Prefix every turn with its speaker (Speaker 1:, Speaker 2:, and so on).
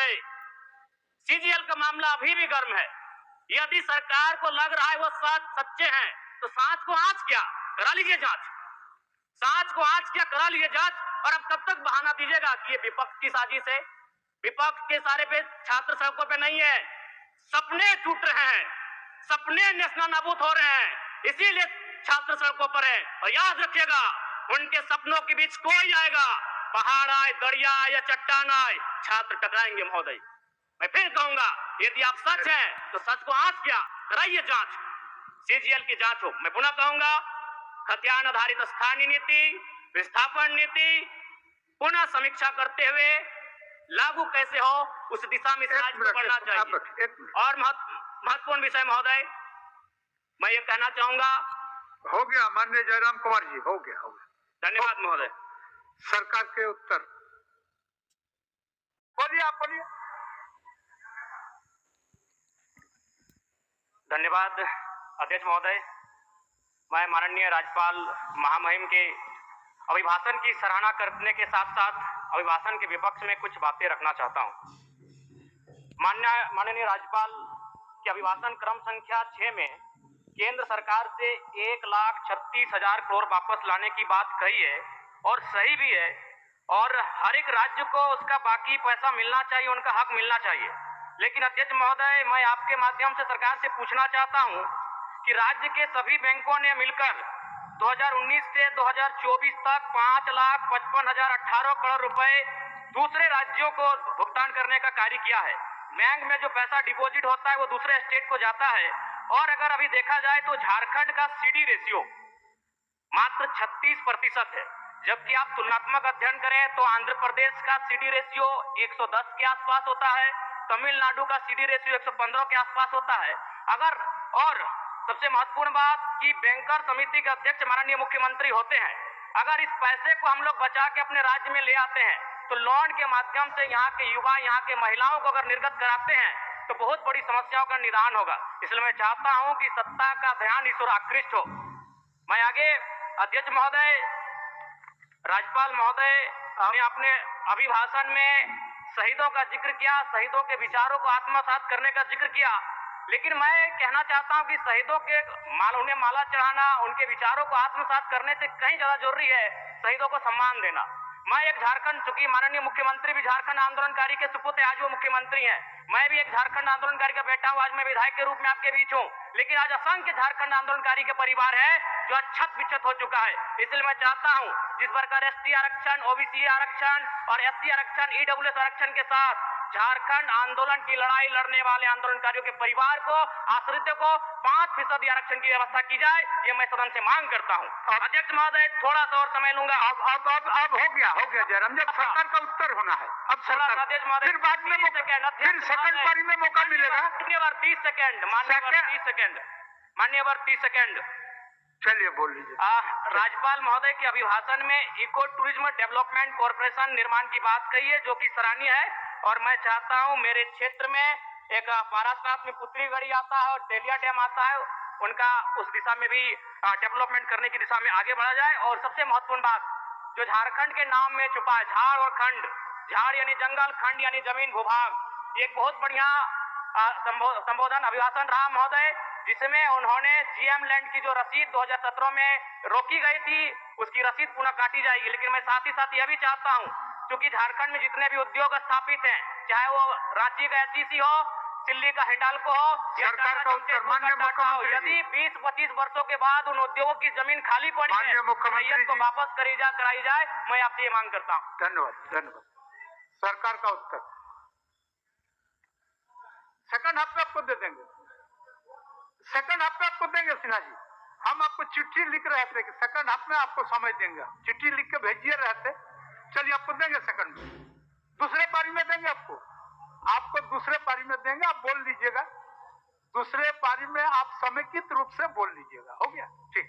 Speaker 1: महोदय, सीजीएल का मामला अभी भी गर्म है। यदि सरकार को लग रहा है वो सच्चे हैं तो सांच को आज क्या करा लीजिए जांच, सांच को आज क्या करा लीजिए जांच। और अब कब तक बहाना दीजिएगा कि ये विपक्ष की साजिश है? विपक्ष के सारे पे छात्र सड़कों पे नहीं है, सपने टूट रहे हैं, सपने नेस्ता नाबूद हो रहे हैं, इसीलिए छात्र सड़कों पर है। और याद रखिएगा, उनके सपनों के बीच कोई आएगा, पहाड़ आए, दरिया आए या चट्टान आए, छात्र टकराएंगे महोदय। मैं फिर कहूंगा, यदि आप सच हैं तो सच को आज क्या कराइए जांच, सीजीएल की जांच हो। मैं पुनः कहूंगा, खतियान आधारित स्थानीय नीति, विस्थापन नीति पुनः समीक्षा करते हुए लागू कैसे हो उस दिशा में राज्य को बढ़ना चाहिए। और महत्वपूर्ण विषय महोदय, मैं ये कहना चाहूंगा,
Speaker 2: हो गया माननीय जयराम कुमार जी, हो गया।
Speaker 1: धन्यवाद महोदय।
Speaker 2: सरकार के उत्तर बोलिए, आप बोलिए।
Speaker 1: धन्यवाद अध्यक्ष महोदय। मैं माननीय राज्यपाल महामहिम के अभिभाषण की सराहना करने के साथ साथ अभिभाषण के विपक्ष में कुछ बातें रखना चाहता हूं। माननीय राज्यपाल के अभिभाषण क्रम संख्या 6 में केंद्र सरकार से 1,36,000 करोड़ वापस लाने की बात कही है और सही भी है, और हर एक राज्य को उसका बाकी पैसा मिलना चाहिए, उनका हक मिलना चाहिए। लेकिन अध्यक्ष महोदय, मैं आपके माध्यम से सरकार से पूछना चाहता हूं कि राज्य के सभी बैंकों ने मिलकर 2019 से 2024 तक 5,55,018 करोड़ रुपए दूसरे राज्यों को भुगतान करने का कार्य किया है। बैंक में जो पैसा डिपॉजिट होता है वो दूसरे स्टेट को जाता है, और अगर अभी देखा जाए तो झारखंड का सीडी रेशियो मात्र 36% है, जबकि आप तुलनात्मक अध्ययन करें तो आंध्र प्रदेश का सीडी रेशियो 110 के आसपास होता है, तमिलनाडु का सीडी रेशियो 115 के आसपास होता है। अगर और सबसे महत्वपूर्ण बात कि बैंकर समिति के अध्यक्ष माननीय मुख्यमंत्री होते हैं, अगर इस पैसे को हम लोग बचा के अपने राज्य में ले आते हैं तो लोन के माध्यम से यहाँ के युवा, यहाँ के महिलाओं को अगर निर्गत कराते हैं तो बहुत बड़ी समस्याओं का निदान होगा। इसलिए मैं चाहता हूं कि सत्ता का ध्यान इस ओर आकृष्ट हो। मैं आगे अध्यक्ष महोदय, राज्यपाल महोदय ने अपने अभिभाषण में शहीदों का जिक्र किया, शहीदों के विचारों को आत्मसात करने का जिक्र किया, लेकिन मैं कहना चाहता हूं कि शहीदों के उन्हें माला चढ़ाना, उनके विचारों को आत्मसात करने से कहीं ज्यादा जरूरी है शहीदों को सम्मान देना। मैं एक झारखंड, चूंकि माननीय मुख्यमंत्री भी झारखंड आंदोलनकारी के सुपुत्र है, आज वो मुख्यमंत्री हैं, मैं भी एक झारखंड आंदोलनकारी का बेटा हूं, आज मैं विधायक के रूप में आपके बीच हूं, लेकिन आज असंख्य झारखंड आंदोलनकारी के परिवार है जो अच्छत विच्छत हो चुका है। इसलिए मैं चाहता हूं जिस प्रकार एसटी आरक्षण, ओबीसी आरक्षण और एससी आरक्षण, ईडब्ल्यूएस आरक्षण के साथ झारखंड आंदोलन की लड़ाई लड़ने वाले आंदोलनकारियों के परिवार को, आश्रितों को 5% आरक्षण की व्यवस्था की जाए, ये मैं सदन से मांग करता हूं। अध्यक्ष महोदय, थोड़ा सा और समय लूंगा।
Speaker 2: अब हो गया जयराम, जब सरकार का उत्तर होना है, अब सरकार
Speaker 1: अध्यक्ष महोदय,
Speaker 2: फिर बाद में फिर सेकंड पारी में मौका मिलेगा।
Speaker 1: मान्यवर 30 सेकंड, मान्यवर 30 सेकंड, मान्यवर 30 सेकंड।
Speaker 2: चलिए बोल लीजिए।
Speaker 1: राज्यपाल महोदय के अभिभाषण में इको टूरिज्म डेवलपमेंट कॉर्पोरेशन निर्माण की बात कही है, जो कि सराहनीय है, और मैं चाहता हूं मेरे क्षेत्र में एक पारासात में पुतली गढ़ी आता है और तेलिया डैम आता है, उनका उस दिशा में भी डेवलपमेंट करने की दिशा में आगे बढ़ा जाए। और सबसे महत्वपूर्ण बात जो झारखंड के नाम में छुपा है, झाड़ और खंड, झाड़ यानी जंगल, खंड यानी जमीन भूभाग, एक बहुत बढ़िया संबोधन अभिभाषण रहा महोदय, जिसमें उन्होंने जीएम लैंड की जो रसीद 2017 में रोकी गई थी उसकी रसीद पुनः काटी जाएगी। लेकिन मैं साथ ही साथ यह भी चाहता हूं, क्योंकि झारखंड में जितने भी उद्योग स्थापित हैं, चाहे वो रांची का एचईसी हो, दिल्ली का हिंडाल्को हो,
Speaker 2: सरकार का उत्तर माननीय मुख्यमंत्री,
Speaker 1: यदि 20-25 वर्षों के बाद उन उद्योगों की जमीन खाली पड़ी है, मुख्यमंत्री को वापस कराई जाए, मैं आपसे ये मांग करता हूँ।
Speaker 2: धन्यवाद। सरकार का उत्तर सेकंड हाफ पे आपको दे देंगे, सेकंड हाफ पे आपको देंगे सिन्हा जी। हम आपको चिट्ठी लिख रहे थे कि सेकंड हाफ में आपको समझ देंगे, चिट्ठी लिख के भेजिए रहते, चलिए आपको देंगे सेकंड में, दूसरे पारी में देंगे आपको दूसरे पारी में देंगे, आप बोल लीजिएगा, दूसरे पारी में आप समेकित रूप से बोल लीजिएगा। हो गया, ठीक।